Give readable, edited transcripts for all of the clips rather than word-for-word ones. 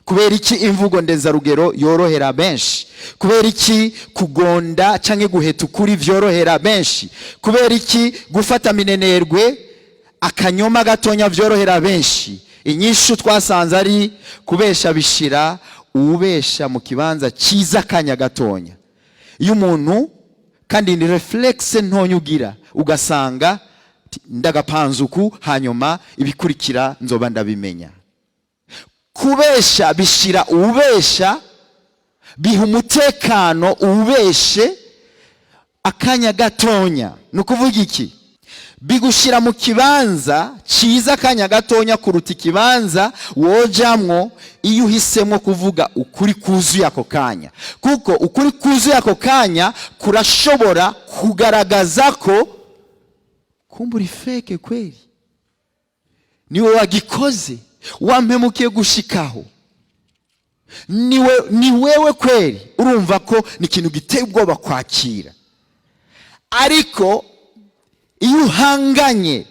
Kubera iki imvugo ndenzarugero yorohera benshi? Kubera iki kugonda canke guheta ukuri vyorohera benshi? Kubera iki gufata minenerwe akanyoma gatonya vyorohera benshi? Inyishu twasanze ari kubesha bishira ubesha mu kibanza ciza kanya gatonya. Iyo umuntu kandi ni reflexe ntonyugira ugasanga ndagapanzuku hanyuma ibikurikira nzoba ndabimenya. Kubesha bishira ubesha biha umutekano ubeshe akanya gatonya. Nukuvuga iki? Bigushira mu kibanza ciza akanya gatonya kuruta ikibanza wojamwo iyo uhisemo kuvuga ukuri kuzuye ako kanya. Kuko ukuri kuzuye ako kanya kurashobora kugaragaza ko kumbura fake kweli niwe wagikoze, wampemukiye gushikaho, ni wewe kweli. Urumva ko ni ikintu giteye ubwoba kwakira. Ariko iyo uhanganye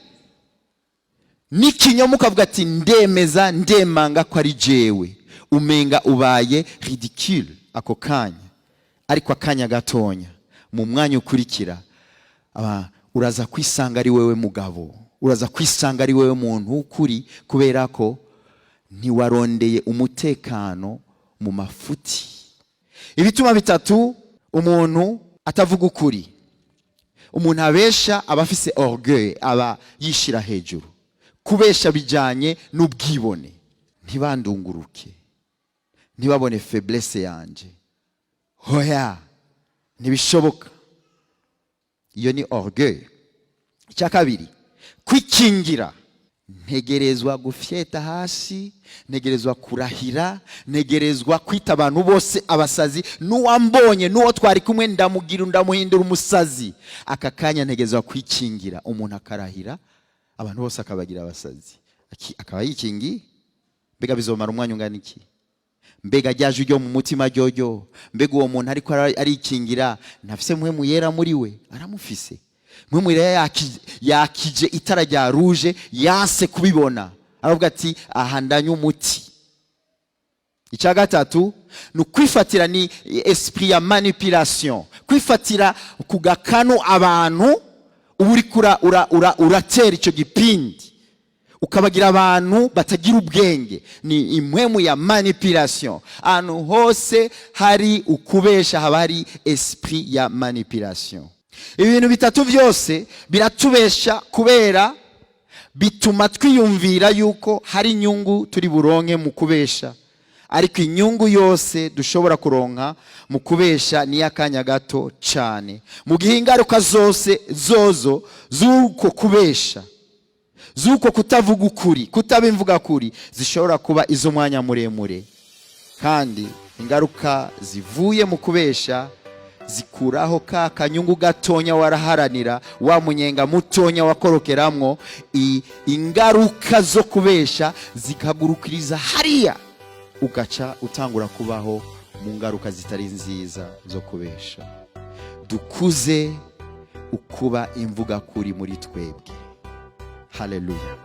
n'ikinyoma ukavuga ati ndemeza ndemanga ko ari jewe, umenga ubaye ridicule ako kanya. Ariko akanya gatonya mu mwanya ukurikira uraza kwisanga ari wewe mugabo, uraza kwisanga ari wewe muntu ukuri, kubera ko ntiwarondeye umutekano mu mafuti. Ibituma bitatu umuntu atavuga ukuri. Umuntu abesha aba afise orgueil, aba yishira hejuru. Kubesha bijanye n'ubwibone. Ntibandunguruke, ntibabone faiblesse yanje, hoya ntibishoboka. Iyo ni orgueil. Icya kabiri, kwikingira. Ntegerezwa gufyeta hasi, ntegerezwa kurahira, ntegerezwa kwita abantu bose abasazi, n'uwambonye n'uwo twari kumwe ndamuhindura umusazi. Aka kanya ntegerezwa kwikingira. Umuntu akarahira abantu bose akabagira abasazi, akaba yikingi. Mbega bizomara umwanya ungana iki? Mbega ryaje ryo mu mutima ryoyo? Mbega uwo muntu ariko arikingira ntafise mpwemu yera muri we? Aramufise. Mpwemu yera yakije itara rya rouge, yase kubibona, aravuga ati aha ndanye umuti. Icya gatatu nukwifatira ni esprit ya manipulation. Kwifatira kugakano abantu uburi uratera ico gipindi ukabagira abantu batagira ubwenge. Ni impwemu ya manipulation. Ahantu hose hari ukubesha haba hari esprit ya manipulation. Ibintu bitatu byose biratubesha kubera bituma twiyumvira yuko hari inyungu turi buronke mu kubesha. Ariko inyungu yose dushobora kuronka mu kubesha ni yakanya gato cyane. Mu gihe ingaruka zose z'uko kubesha, z'uko kutavuga ukuri, kutabimvuga kuri, zishobora kuba izo mwanya muremure. Kandi ingaruka zivuye mu kubesha zikuraho ka kanyungu gatonya waraharanira, wa munyenga mutonya wakorokeramwo. Ingaruka zo kubesha zikagurukiriza hariya, ugaca utangura kubaho mu ngaruka zitari nziza zo kubesha. Dukuze ukuba imvuga kuri muri twebwe. Haleluya.